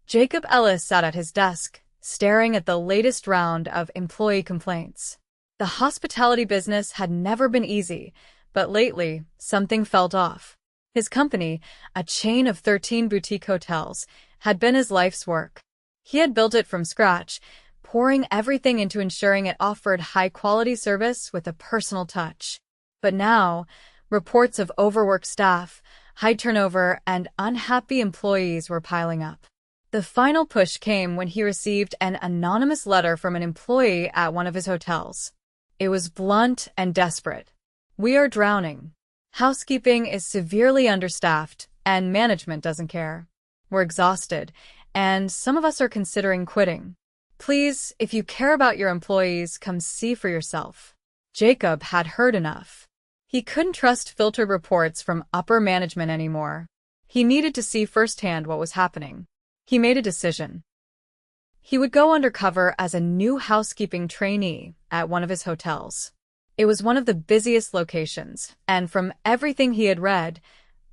Jacob Ellis sat at his desk, staring at the latest round of employee complaints. The hospitality business had never been easy, but lately, something felt off. His company, a chain of 13 boutique hotels, had been his life's work. He had built it from scratch, pouring everything into ensuring it offered high-quality service with a personal touch. But now, reports of overworked staff, high turnover, and unhappy employees were piling up. The final push came when he received an anonymous letter from an employee at one of his hotels. It was blunt and desperate. "We are drowning. Housekeeping is severely understaffed, and management doesn't care. We're exhausted, and some of us are considering quitting. Please, if you care about your employees, come see for yourself." Jacob had heard enough. He couldn't trust filtered reports from upper management anymore. He needed to see firsthand what was happening. He made a decision. He would go undercover as a new housekeeping trainee at one of his hotels. It was one of the busiest locations, and from everything he had read,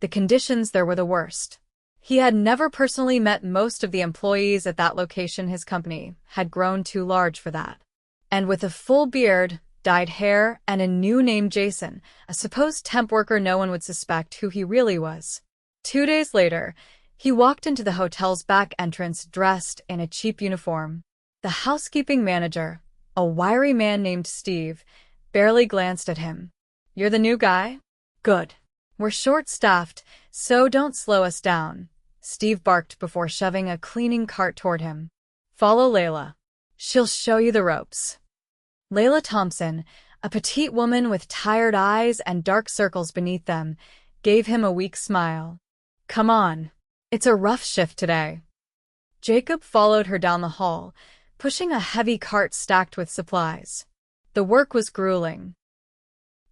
the conditions there were the worst. He had never personally met most of the employees at that location. His company had grown too large for that. And with a full beard, dyed hair, and a new name Jason, a supposed temp worker, no one would suspect who he really was. 2 days later, he walked into the hotel's back entrance dressed in a cheap uniform. The housekeeping manager, a wiry man named Steve, barely glanced at him. "You're the new guy? Good. We're short-staffed, so don't slow us down," Steve barked before shoving a cleaning cart toward him. "Follow Layla. She'll show you the ropes." Layla Thompson, a petite woman with tired eyes and dark circles beneath them, gave him a weak smile. "Come on. It's a rough shift today." Jacob followed her down the hall, pushing a heavy cart stacked with supplies. The work was grueling.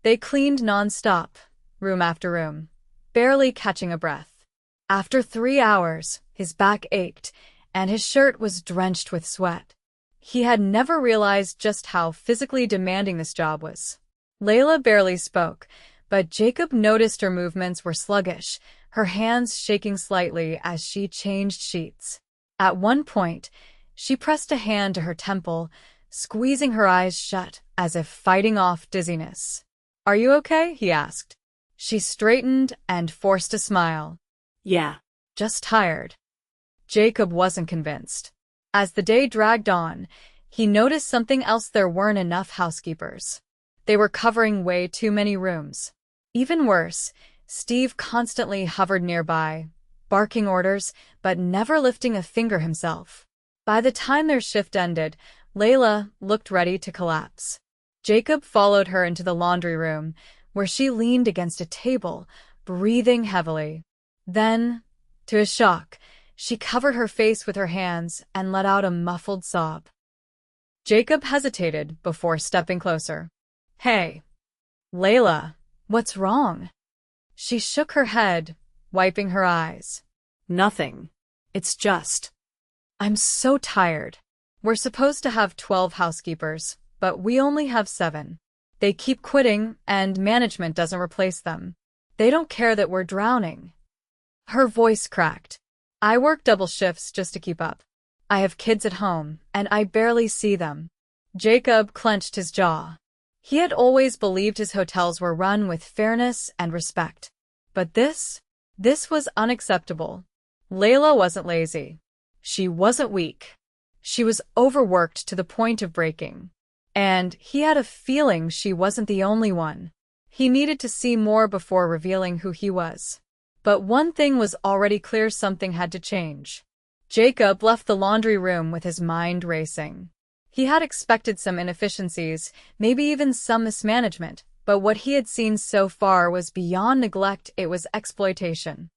They cleaned non-stop, room after room, barely catching a breath. After 3 hours, his back ached, and his shirt was drenched with sweat. He had never realized just how physically demanding this job was. Layla barely spoke, but Jacob noticed her movements were sluggish, her hands shaking slightly as she changed sheets. At one point, she pressed a hand to her temple, squeezing her eyes shut as if fighting off dizziness. "Are you okay?" he asked. She straightened and forced a smile. "Yeah. Just tired." Jacob wasn't convinced. As the day dragged on, he noticed something else. There weren't enough housekeepers. They were covering way too many rooms. Even worse, Steve constantly hovered nearby, barking orders, but never lifting a finger himself. By the time their shift ended, Layla looked ready to collapse. Jacob followed her into the laundry room, where she leaned against a table, breathing heavily. Then, to his shock, she covered her face with her hands and let out a muffled sob. Jacob hesitated before stepping closer. "Hey, Layla, what's wrong?" She shook her head, wiping her eyes. "Nothing. It's just... I'm so tired. We're supposed to have 12 housekeepers, but we only have 7. They keep quitting, and management doesn't replace them. They don't care that we're drowning." Her voice cracked. "I work double shifts just to keep up. I have kids at home, and I barely see them." Jacob clenched his jaw. He had always believed his hotels were run with fairness and respect. But this was unacceptable. Layla wasn't lazy. She wasn't weak. She was overworked to the point of breaking. And he had a feeling she wasn't the only one. He needed to see more before revealing who he was. But one thing was already clear: something had to change. Jacob left the laundry room with his mind racing. He had expected some inefficiencies, maybe even some mismanagement, but what he had seen so far was beyond neglect. It was exploitation.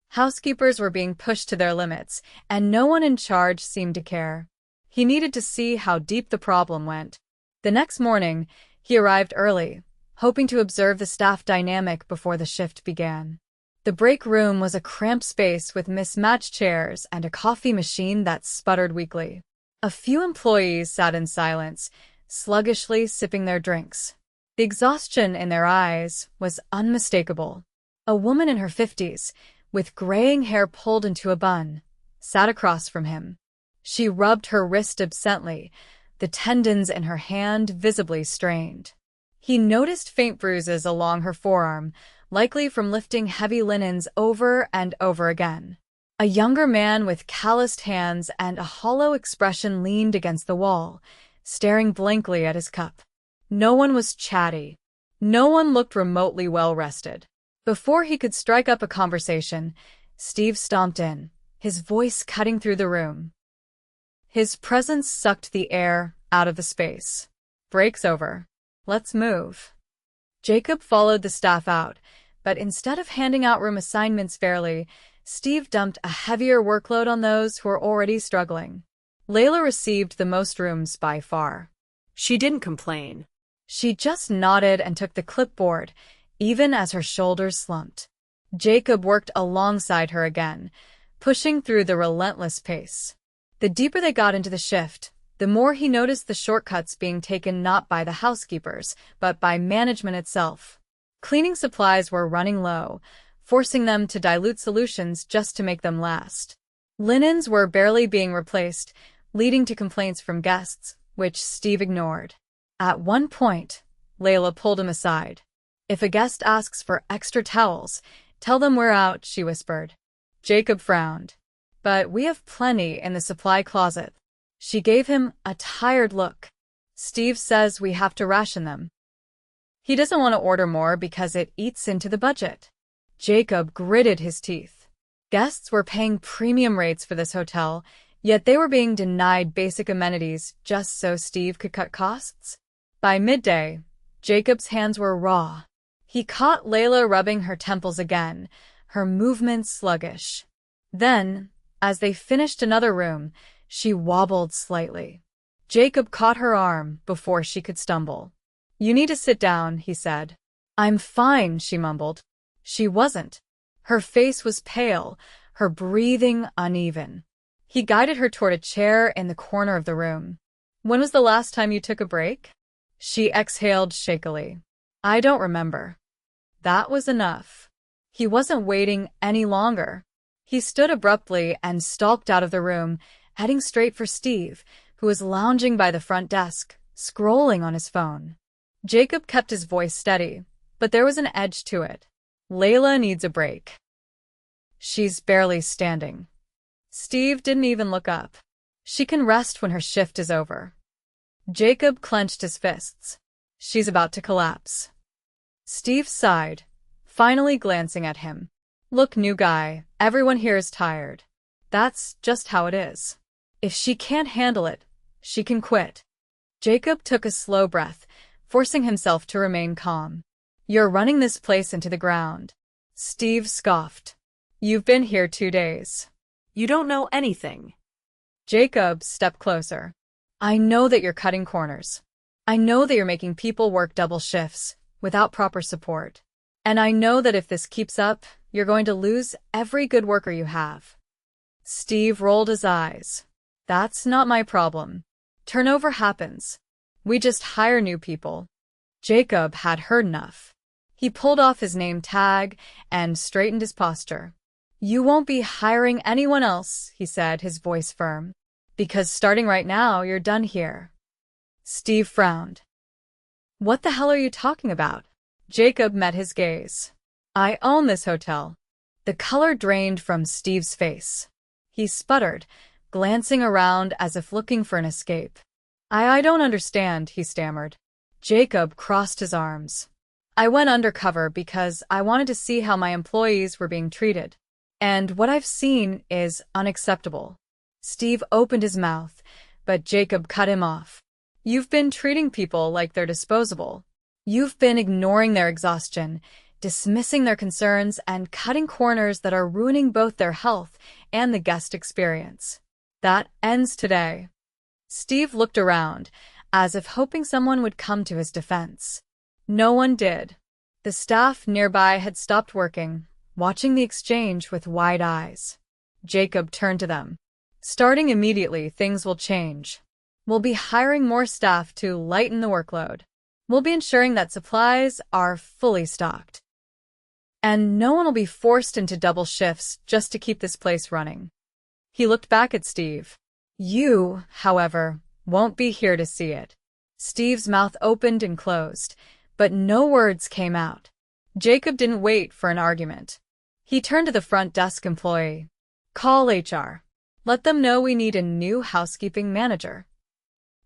Housekeepers were being pushed to their limits, and no one in charge seemed to care. He needed to see how deep the problem went. The next morning, he arrived early, hoping to observe the staff dynamic before the shift began. The break room was a cramped space with mismatched chairs and a coffee machine that sputtered weakly. A few employees sat in silence, sluggishly sipping their drinks. The exhaustion in their eyes was unmistakable. A woman in her 50s, with graying hair pulled into a bun, sat across from him. She rubbed her wrist absently, the tendons in her hand visibly strained. He noticed faint bruises along her forearm, likely from lifting heavy linens over and over again. A younger man with calloused hands and a hollow expression leaned against the wall, staring blankly at his cup. No one was chatty. No one looked remotely well-rested. Before he could strike up a conversation, Steve stomped in, his voice cutting through the room. His presence sucked the air out of the space. "Break's over. Let's move." Jacob followed the staff out, but instead of handing out room assignments fairly, Steve dumped a heavier workload on those who were already struggling. Layla received the most rooms by far. She didn't complain. She just nodded and took the clipboard, even as her shoulders slumped. Jacob worked alongside her again, pushing through the relentless pace. The deeper they got into the shift, the more he noticed the shortcuts being taken not by the housekeepers, but by management itself. Cleaning supplies were running low, forcing them to dilute solutions just to make them last. Linens were barely being replaced, leading to complaints from guests, which Steve ignored. At one point, Layla pulled him aside. "If a guest asks for extra towels, tell them we're out," she whispered. Jacob frowned. "But we have plenty in the supply closet." She gave him a tired look. "Steve says we have to ration them. He doesn't want to order more because it eats into the budget." Jacob gritted his teeth. Guests were paying premium rates for this hotel, yet they were being denied basic amenities just so Steve could cut costs. By midday, Jacob's hands were raw. He caught Layla rubbing her temples again, her movements sluggish. Then, as they finished another room, she wobbled slightly. Jacob caught her arm before she could stumble. "You need to sit down," he said. "I'm fine," she mumbled. She wasn't. Her face was pale, her breathing uneven. He guided her toward a chair in the corner of the room. "When was the last time you took a break?" She exhaled shakily. "I don't remember." That was enough. He wasn't waiting any longer. He stood abruptly and stalked out of the room, heading straight for Steve, who was lounging by the front desk, scrolling on his phone. Jacob kept his voice steady, but there was an edge to it. "Layla needs a break. She's barely standing." Steve didn't even look up. "She can rest when her shift is over." Jacob clenched his fists. "She's about to collapse." Steve sighed, finally glancing at him. "Look, new guy, everyone here is tired. That's just how it is. If she can't handle it, she can quit." Jacob took a slow breath, forcing himself to remain calm. "You're running this place into the ground." Steve scoffed. "You've been here 2 days. You don't know anything." Jacob stepped closer. "I know that you're cutting corners. I know that you're making people work double shifts without proper support. And I know that if this keeps up, you're going to lose every good worker you have." Steve rolled his eyes. "That's not my problem. Turnover happens. We just hire new people." Jacob had heard enough. He pulled off his name tag and straightened his posture. "You won't be hiring anyone else," he said, his voice firm. "Because starting right now, you're done here." Steve frowned. "What the hell are you talking about?" Jacob met his gaze. "I own this hotel." The color drained from Steve's face. He sputtered, glancing around as if looking for an escape. I don't understand," he stammered. Jacob crossed his arms. "I went undercover because I wanted to see how my employees were being treated. And what I've seen is unacceptable." Steve opened his mouth, but Jacob cut him off. "You've been treating people like they're disposable. You've been ignoring their exhaustion, dismissing their concerns, and cutting corners that are ruining both their health and the guest experience. That ends today." Steve looked around, as if hoping someone would come to his defense. No one did. The staff nearby had stopped working, watching the exchange with wide eyes. Jacob turned to them. "Starting immediately, things will change. We'll be hiring more staff to lighten the workload. We'll be ensuring that supplies are fully stocked. And no one will be forced into double shifts just to keep this place running." He looked back at Steve. You, however, won't be here to see it. Steve's mouth opened and closed, but no words came out. Jacob didn't wait for an argument. He turned to the front desk employee. Call HR. Let them know we need a new housekeeping manager.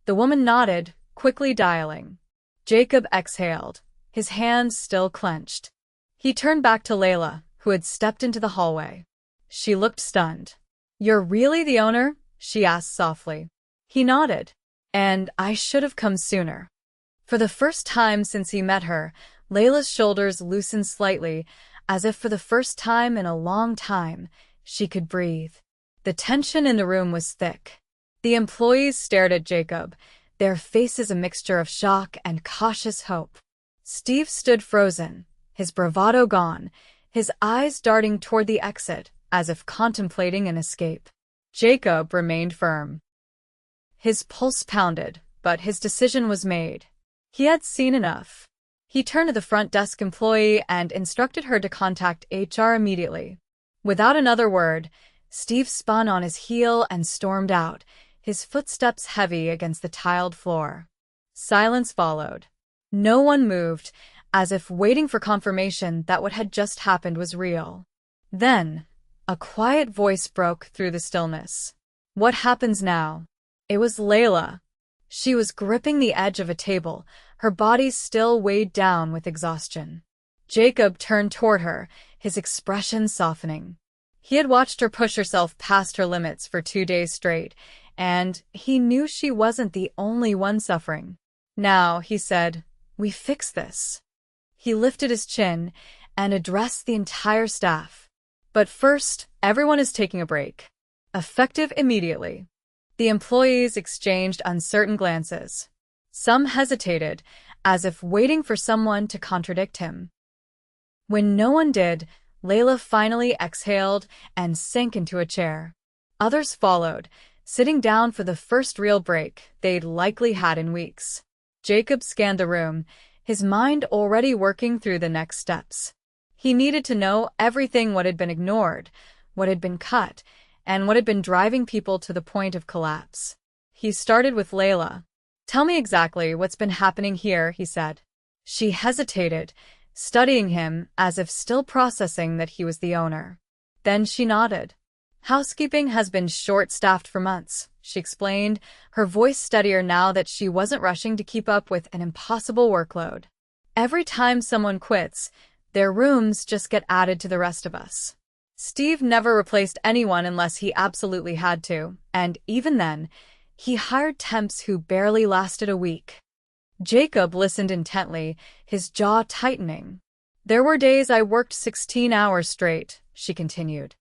The woman nodded, quickly dialing. Jacob exhaled, his hands still clenched. He turned back to Layla, who had stepped into the hallway. She looked stunned. You're really the owner? She asked softly. He nodded. And I should have come sooner. For the first time since he met her, Layla's shoulders loosened slightly, as if for the first time in a long time, she could breathe. The tension in the room was thick. The employees stared at Jacob, their faces a mixture of shock and cautious hope. Steve stood frozen, his bravado gone, his eyes darting toward the exit, as if contemplating an escape. Jacob remained firm. His pulse pounded, but his decision was made. He had seen enough. He turned to the front desk employee and instructed her to contact HR immediately. Without another word, Steve spun on his heel and stormed out, his footsteps heavy against the tiled floor. Silence followed. No one moved, as if waiting for confirmation that what had just happened was real. Then, a quiet voice broke through the stillness. What happens now? It was Layla. She was gripping the edge of a table, her body still weighed down with exhaustion. Jacob turned toward her, his expression softening. He had watched her push herself past her limits for 2 days straight, and he knew she wasn't the only one suffering. Now, he said, we fix this. He lifted his chin and addressed the entire staff. But first, everyone is taking a break. Effective immediately. The employees exchanged uncertain glances. Some hesitated, as if waiting for someone to contradict him. When no one did, Layla finally exhaled and sank into a chair. Others followed, sitting down for the first real break they'd likely had in weeks. Jacob scanned the room, his mind already working through the next steps. He needed to know everything, what had been ignored, what had been cut, and what had been driving people to the point of collapse. He started with Layla. Tell me exactly what's been happening here, he said. She hesitated, studying him as if still processing that he was the owner. Then she nodded. Housekeeping has been short-staffed for months, she explained, her voice steadier now that she wasn't rushing to keep up with an impossible workload. Every time someone quits, their rooms just get added to the rest of us. Steve never replaced anyone unless he absolutely had to, and even then, he hired temps who barely lasted a week. Jacob listened intently, his jaw tightening. There were days I worked 16 hours straight, she continued.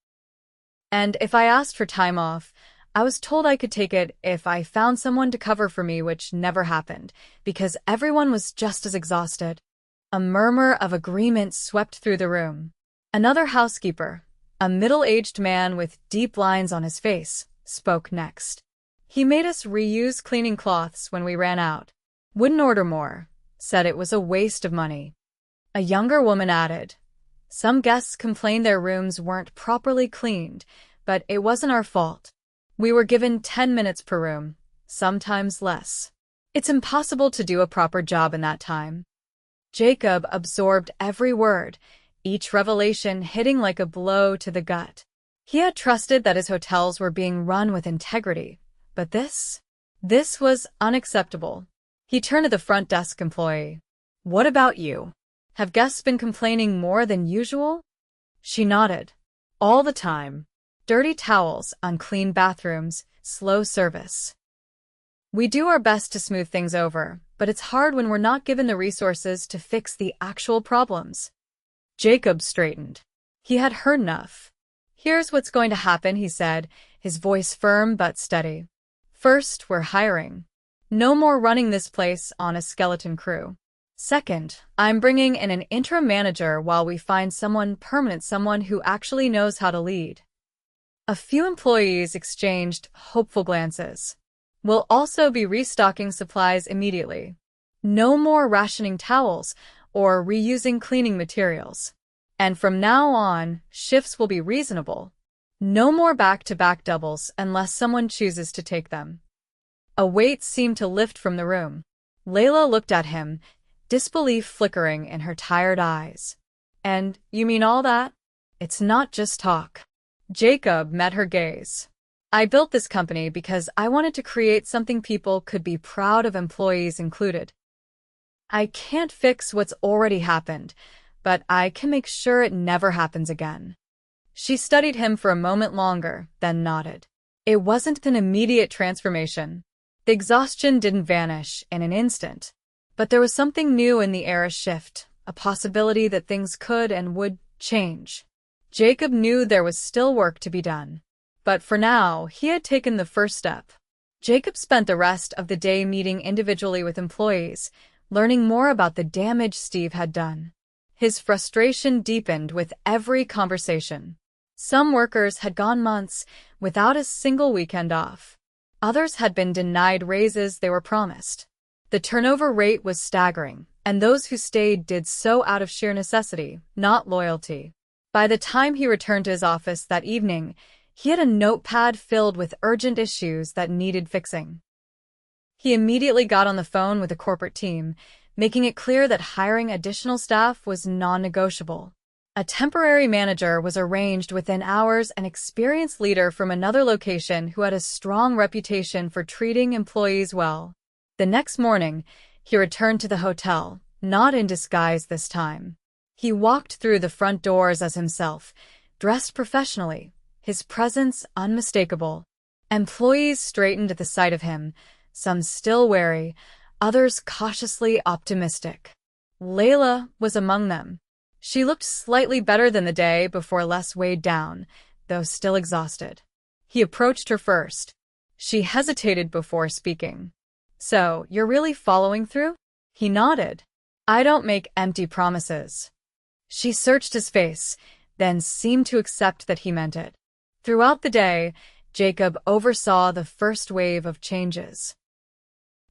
And if I asked for time off, I was told I could take it if I found someone to cover for me, which never happened, because everyone was just as exhausted. A murmur of agreement swept through the room. Another housekeeper, a middle-aged man with deep lines on his face, spoke next. He made us reuse cleaning cloths when we ran out. Wouldn't order more. Said it was a waste of money. A younger woman added, some guests complained their rooms weren't properly cleaned, but it wasn't our fault. We were given 10 minutes per room, sometimes less. It's impossible to do a proper job in that time. Jacob absorbed every word, each revelation hitting like a blow to the gut. He had trusted that his hotels were being run with integrity, but this was unacceptable. He turned to the front desk employee. What about you? Have guests been complaining more than usual? She nodded. All the time. Dirty towels, unclean bathrooms, slow service. We do our best to smooth things over, but it's hard when we're not given the resources to fix the actual problems. Jacob straightened. He had heard enough. Here's what's going to happen, he said, his voice firm but steady. First, we're hiring. No more running this place on a skeleton crew. Second, I'm bringing in an interim manager while we find someone permanent, someone who actually knows how to lead. A few employees exchanged hopeful glances. We'll also be restocking supplies immediately. No more rationing towels or reusing cleaning materials. And from now on, shifts will be reasonable. No more back-to-back doubles unless someone chooses to take them. A weight seemed to lift from the room. Layla looked at him, disbelief flickering in her tired eyes. And you mean all that? It's not just talk. Jacob met her gaze. I built this company because I wanted to create something people could be proud of, employees included. I can't fix what's already happened, but I can make sure it never happens again. She studied him for a moment longer, then nodded. It wasn't an immediate transformation. The exhaustion didn't vanish in an instant. But there was something new in the era's shift, a possibility that things could and would change. Jacob knew there was still work to be done. But for now, he had taken the first step. Jacob spent the rest of the day meeting individually with employees, learning more about the damage Steve had done. His frustration deepened with every conversation. Some workers had gone months without a single weekend off. Others had been denied raises they were promised. The turnover rate was staggering, and those who stayed did so out of sheer necessity, not loyalty. By the time he returned to his office that evening, he had a notepad filled with urgent issues that needed fixing. He immediately got on the phone with the corporate team, making it clear that hiring additional staff was non-negotiable. A temporary manager was arranged within hours, an experienced leader from another location who had a strong reputation for treating employees well. The next morning, he returned to the hotel, not in disguise this time. He walked through the front doors as himself, dressed professionally, his presence unmistakable. Employees straightened at the sight of him, some still wary, others cautiously optimistic. Layla was among them. She looked slightly better than the day before, less weighed down, though still exhausted. He approached her first. She hesitated before speaking. So, you're really following through? He nodded. I don't make empty promises. She searched his face, then seemed to accept that he meant it. Throughout the day, Jacob oversaw the first wave of changes.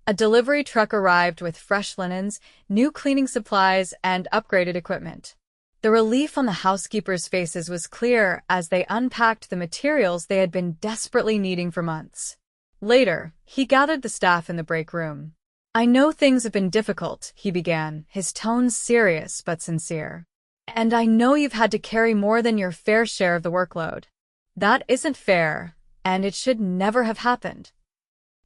A delivery truck arrived with fresh linens, new cleaning supplies, and upgraded equipment. The relief on the housekeepers' faces was clear as they unpacked the materials they had been desperately needing for months. Later, he gathered the staff in the break room. I know things have been difficult, he began, his tone serious but sincere. And I know you've had to carry more than your fair share of the workload. That isn't fair, and it should never have happened.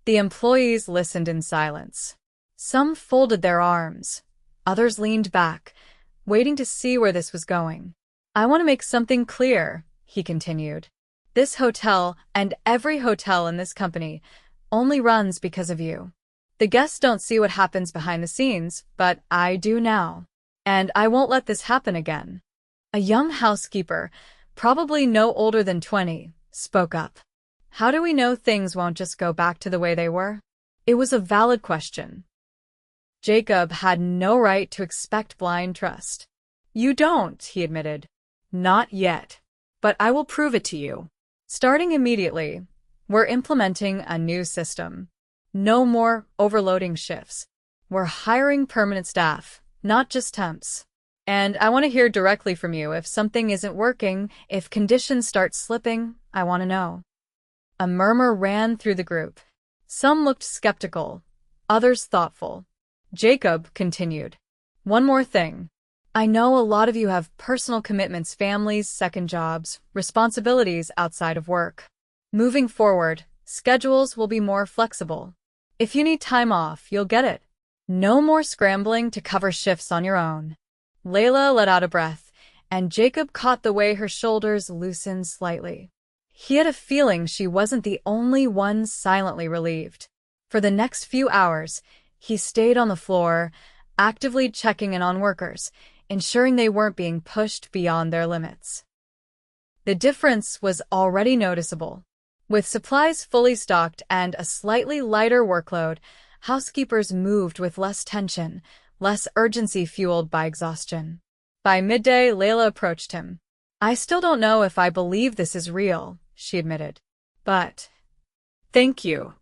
The employees listened in silence. Some folded their arms. Others leaned back, waiting to see where this was going. I want to make something clear, he continued. This hotel, and every hotel in this company, only runs because of you. The guests don't see what happens behind the scenes, but I do now. And I won't let this happen again. A young housekeeper, probably no older than 20, spoke up. How do we know things won't just go back to the way they were? It was a valid question. Jacob had no right to expect blind trust. You don't, he admitted. Not yet. But I will prove it to you. Starting immediately, we're implementing a new system. No more overloading shifts. We're hiring permanent staff, not just temps. And I want to hear directly from you if something isn't working, if conditions start slipping, I want to know. A murmur ran through the group. Some looked skeptical, others thoughtful. Jacob continued. One more thing. I know a lot of you have personal commitments, families, second jobs, responsibilities outside of work. Moving forward, schedules will be more flexible. If you need time off, you'll get it. No more scrambling to cover shifts on your own. Layla let out a breath, and Jacob caught the way her shoulders loosened slightly. He had a feeling she wasn't the only one silently relieved. For the next few hours, he stayed on the floor, actively checking in on workers, ensuring they weren't being pushed beyond their limits. The difference was already noticeable. With supplies fully stocked and a slightly lighter workload, housekeepers moved with less tension, less urgency fueled by exhaustion. By midday, Layla approached him. I still don't know if I believe this is real, she admitted. But thank you.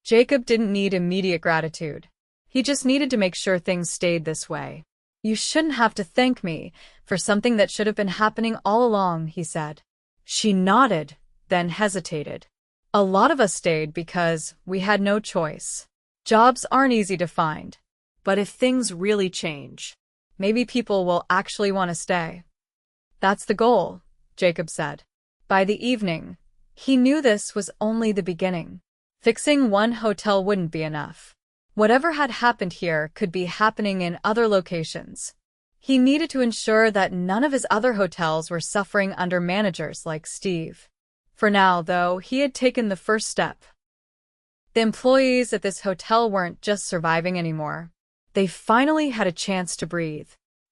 Jacob didn't need immediate gratitude. He just needed to make sure things stayed this way. You shouldn't have to thank me for something that should have been happening all along, he said. She nodded, then hesitated. A lot of us stayed because we had no choice. Jobs aren't easy to find. But if things really change, Maybe people will actually want to stay. That's the goal, Jacob said. By the evening, he knew this was only the beginning. Fixing one hotel wouldn't be enough. Whatever had happened here could be happening in other locations. He needed to ensure that none of his other hotels were suffering under managers like Steve. For now, though, he had taken the first step. The employees at this hotel weren't just surviving anymore. They finally had a chance to breathe.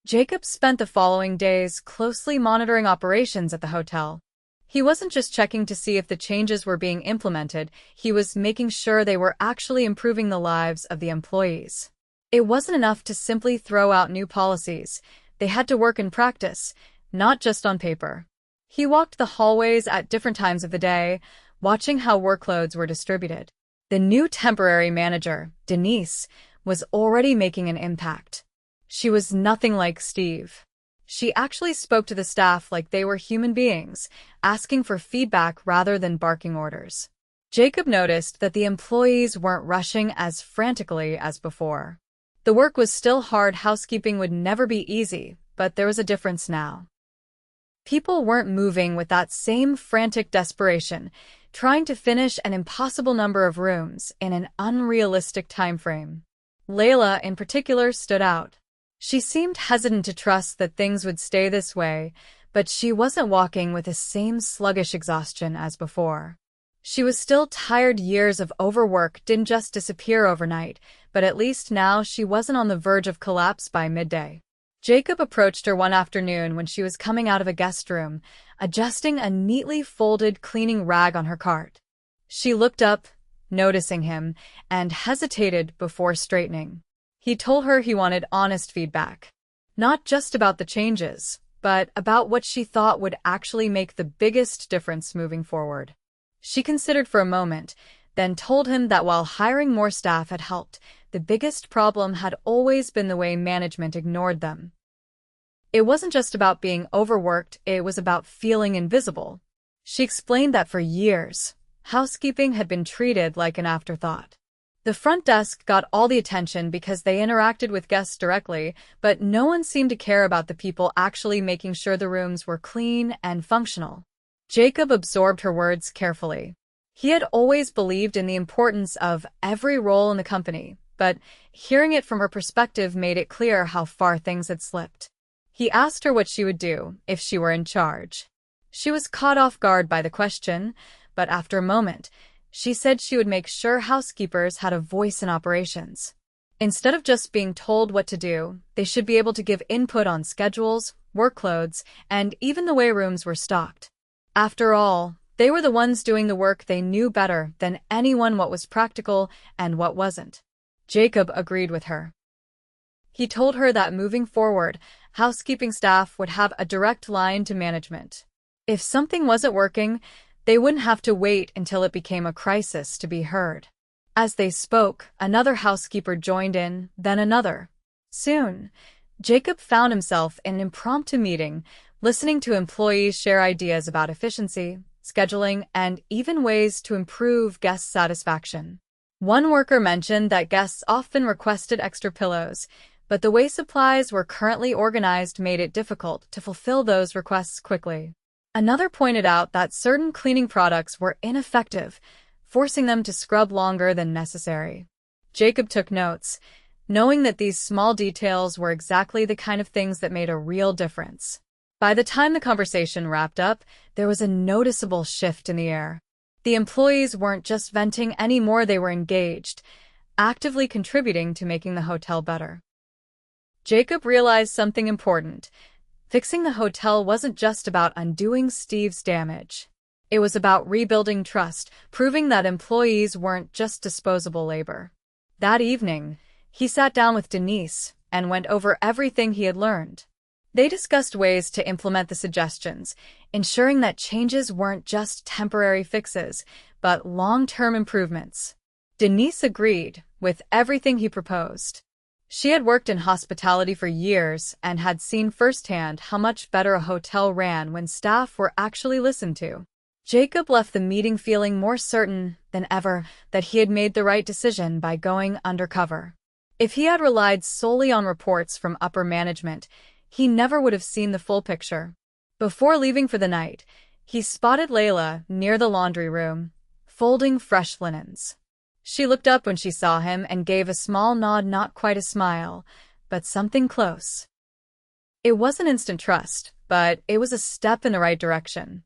Jacob spent the following days closely monitoring operations at the hotel. He wasn't just checking to see if the changes were being implemented, he was making sure they were actually improving the lives of the employees. It wasn't enough to simply throw out new policies. They had to work in practice, not just on paper. He walked the hallways at different times of the day, watching how workloads were distributed. The new temporary manager, Denise, was already making an impact. She was nothing like Steve. She actually spoke to the staff like they were human beings, asking for feedback rather than barking orders. Jacob noticed that the employees weren't rushing as frantically as before. The work was still hard, housekeeping would never be easy, but there was a difference now. People weren't moving with that same frantic desperation, trying to finish an impossible number of rooms in an unrealistic time frame. Layla, in particular, stood out. She seemed hesitant to trust that things would stay this way, but she wasn't walking with the same sluggish exhaustion as before. She was still tired. Years of overwork didn't just disappear overnight, but at least now she wasn't on the verge of collapse by midday. Jacob approached her one afternoon when she was coming out of a guest room, adjusting a neatly folded cleaning rag on her cart. She looked up, noticing him, and hesitated before straightening. He told her he wanted honest feedback. Not just about the changes, but about what she thought would actually make the biggest difference moving forward. She considered for a moment, then told him that while hiring more staff had helped, the biggest problem had always been the way management ignored them. It wasn't just about being overworked, it was about feeling invisible. She explained that for years, housekeeping had been treated like an afterthought. The front desk got all the attention because they interacted with guests directly, but no one seemed to care about the people actually making sure the rooms were clean and functional. Jacob absorbed her words carefully. He had always believed in the importance of every role in the company, but hearing it from her perspective made it clear how far things had slipped. He asked her what she would do if she were in charge. She was caught off guard by the question, but after a moment, she said she would make sure housekeepers had a voice in operations. Instead of just being told what to do, they should be able to give input on schedules, workloads, and even the way rooms were stocked. After all, they were the ones doing the work. They knew better than anyone what was practical and what wasn't. Jacob agreed with her. He told her that moving forward, housekeeping staff would have a direct line to management. If something wasn't working, they wouldn't have to wait until it became a crisis to be heard. As they spoke, another housekeeper joined in, then another. Soon, Jacob found himself in an impromptu meeting, listening to employees share ideas about efficiency, scheduling, and even ways to improve guest satisfaction. One worker mentioned that guests often requested extra pillows, but the way supplies were currently organized made it difficult to fulfill those requests quickly. Another pointed out that certain cleaning products were ineffective, forcing them to scrub longer than necessary. Jacob took notes, knowing that these small details were exactly the kind of things that made a real difference. By the time the conversation wrapped up, there was a noticeable shift in the air. The employees weren't just venting anymore, they were engaged, actively contributing to making the hotel better. Jacob realized something important. Fixing the hotel wasn't just about undoing Steve's damage. It was about rebuilding trust, proving that employees weren't just disposable labor. That evening, he sat down with Denise and went over everything he had learned. They discussed ways to implement the suggestions, ensuring that changes weren't just temporary fixes, but long-term improvements. Denise agreed with everything he proposed. She had worked in hospitality for years and had seen firsthand how much better a hotel ran when staff were actually listened to. Jacob left the meeting feeling more certain than ever that he had made the right decision by going undercover. If he had relied solely on reports from upper management, he never would have seen the full picture. Before leaving for the night, he spotted Layla near the laundry room, folding fresh linens. She looked up when she saw him and gave a small nod, not quite a smile, but something close. It wasn't instant trust, but it was a step in the right direction.